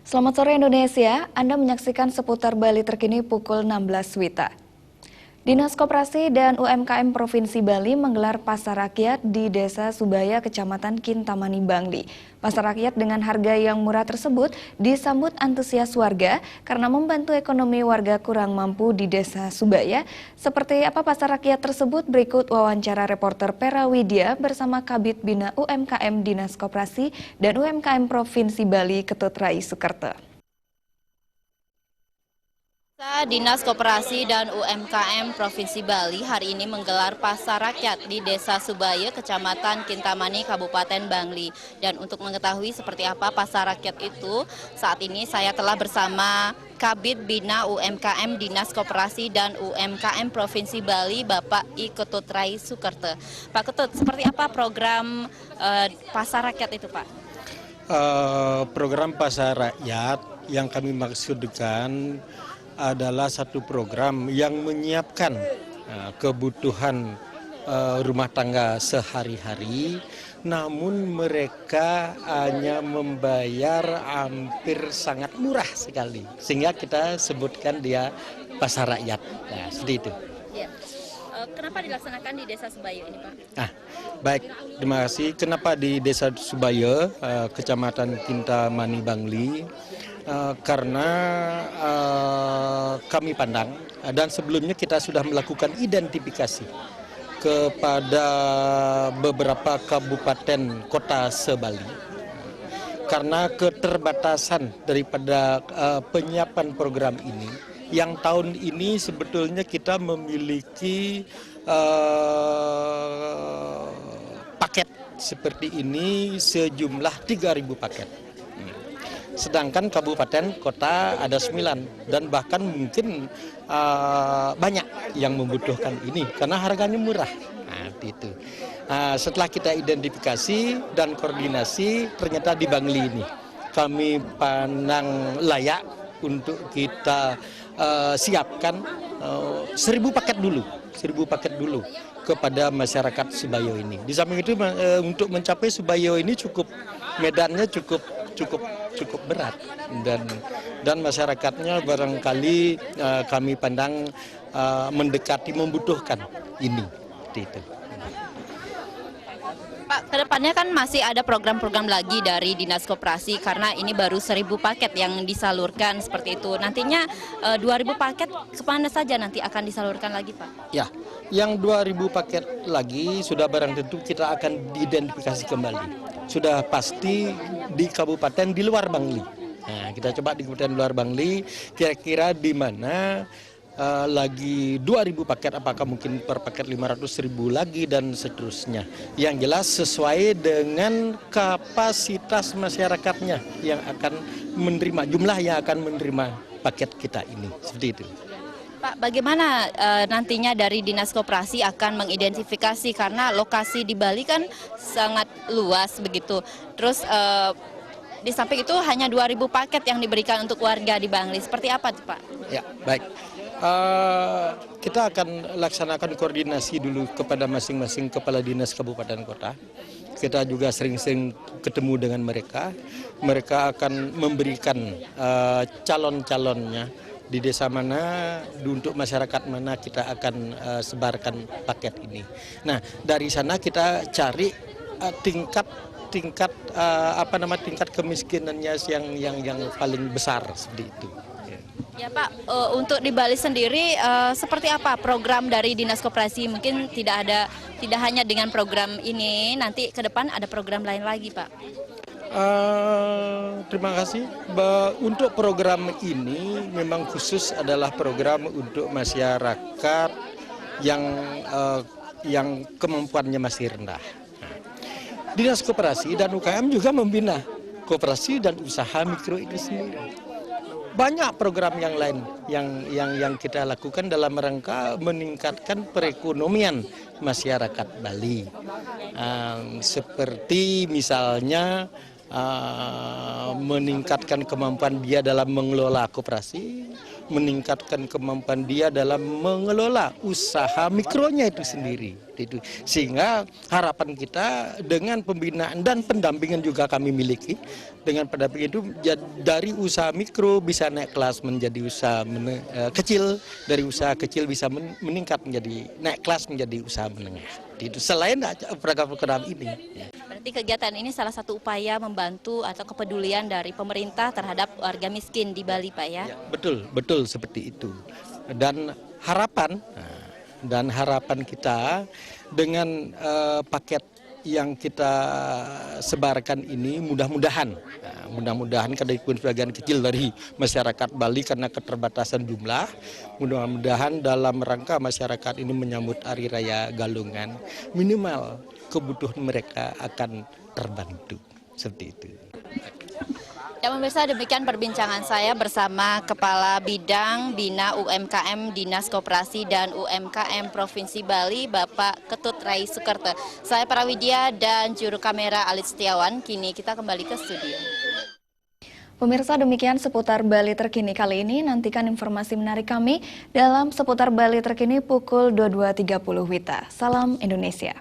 Selamat sore Indonesia, Anda menyaksikan seputar Bali terkini pukul 16 WITA. Dinas Koperasi dan UMKM Provinsi Bali menggelar Pasar Rakyat di Desa Subaya, Kecamatan Kintamani, Bangli. Pasar rakyat dengan harga yang murah tersebut disambut antusias warga karena membantu ekonomi warga kurang mampu di Desa Subaya. Seperti apa pasar rakyat tersebut? Berikut wawancara reporter Pera Widya bersama Kabid Bina UMKM Dinas Koperasi dan UMKM Provinsi Bali, Ketut Rai Sukerto. Dinas Koperasi dan UMKM Provinsi Bali hari ini menggelar Pasar Rakyat di Desa Subaya, Kecamatan Kintamani, Kabupaten Bangli. Dan untuk mengetahui seperti apa Pasar Rakyat itu, saat ini saya telah bersama Kabid Bina UMKM Dinas Koperasi dan UMKM Provinsi Bali, Bapak I. Ketut Rai Sukerto. Pak Ketut, seperti apa program Pasar Rakyat itu, Pak? Program Pasar Rakyat yang kami maksudkan adalah satu program yang menyiapkan kebutuhan rumah tangga sehari-hari, namun mereka hanya membayar hampir sangat murah sekali, sehingga kita sebutkan dia pasar rakyat. Nah, seperti itu. Ya. Kenapa dilaksanakan di Desa Subaya ini, Pak? Baik, terima kasih. Kenapa di Desa Subaya, Kecamatan Kintamani, Bangli? Karena kami pandang dan sebelumnya kita sudah melakukan identifikasi kepada beberapa kabupaten kota se-Bali karena keterbatasan daripada penyiapan program ini. Yang tahun ini sebetulnya kita memiliki paket seperti ini sejumlah 3.000 paket. Sedangkan kabupaten kota ada 9 dan bahkan mungkin banyak yang membutuhkan ini karena harganya murah. Nah, itu. Setelah kita identifikasi dan koordinasi, ternyata di Bangli ini kami pandang layak untuk kita siapkan 1.000 paket dulu kepada masyarakat Subaya ini. Di samping itu untuk mencapai Subaya ini medannya cukup berat dan masyarakatnya barangkali kami pandang mendekati membutuhkan ini. Itu. Pak, kedepannya kan masih ada program-program lagi dari Dinas Koperasi karena ini baru 1.000 paket yang disalurkan seperti itu. Nantinya 2.000 paket kemana saja nanti akan disalurkan lagi, Pak? Ya, yang 2.000 paket lagi sudah barang tentu kita akan diidentifikasi kembali. Sudah pasti di kabupaten di luar Bangli. Nah, kita coba di kabupaten luar Bangli, kira-kira di mana lagi 2.000 paket, apakah mungkin per paket 500.000 lagi dan seterusnya. Yang jelas sesuai dengan kapasitas masyarakatnya yang akan menerima, jumlah yang akan menerima paket kita ini. Seperti itu. Pak, bagaimana nantinya dari Dinas Koperasi akan mengidentifikasi karena lokasi di Bali kan sangat luas begitu. Terus di samping itu hanya 2.000 paket yang diberikan untuk warga di Bangli. Seperti apa tuh, Pak? Ya, baik. Kita akan laksanakan koordinasi dulu kepada masing-masing kepala dinas kabupaten kota. Kita juga sering-sering ketemu dengan mereka. Mereka akan memberikan calon-calonnya di desa mana, untuk masyarakat mana kita akan sebarkan paket ini. Nah, dari sana kita cari tingkat kemiskinannya yang paling besar seperti itu. Ya Pak, untuk di Bali sendiri seperti apa program dari Dinas Koperasi? Mungkin tidak hanya dengan program ini, nanti ke depan ada program lain lagi, Pak. Terima kasih. Untuk program ini memang khusus adalah program untuk masyarakat yang kemampuannya masih rendah. Dinas Koperasi dan UKM juga membina koperasi dan usaha mikro ini sendiri. Banyak program yang lain yang kita lakukan dalam rangka meningkatkan perekonomian masyarakat Bali. Seperti misalnya meningkatkan kemampuan dia dalam mengelola koperasi, meningkatkan kemampuan dia dalam mengelola usaha mikronya itu sendiri. Sehingga harapan kita dengan pembinaan dan pendampingan juga kami miliki, dengan pendampingan itu dari usaha mikro bisa naik kelas menjadi usaha kecil, dari usaha kecil bisa meningkat menjadi naik kelas menjadi usaha menengah. Itu selain program-program ini. Berarti kegiatan ini salah satu upaya membantu atau kepedulian dari pemerintah terhadap warga miskin di Bali, Pak ya? Ya, betul seperti itu. Dan harapan kita dengan paket yang kita sebarkan ini mudah-mudahan karena itu sebagian kecil dari masyarakat Bali karena keterbatasan jumlah, mudah-mudahan dalam rangka masyarakat ini menyambut Hari Raya Galungan minimal kebutuhan mereka akan terbantu seperti itu. Ya pemirsa, demikian perbincangan saya bersama Kepala Bidang Bina UMKM Dinas Koperasi dan UMKM Provinsi Bali, Bapak Ketut Rai Sukerto. Saya Prawidia dan juru kamera Alit Setiawan. Kini kita kembali ke studio. Pemirsa, demikian seputar Bali terkini kali ini. Nantikan informasi menarik kami dalam seputar Bali terkini pukul 22.30 WITA. Salam Indonesia.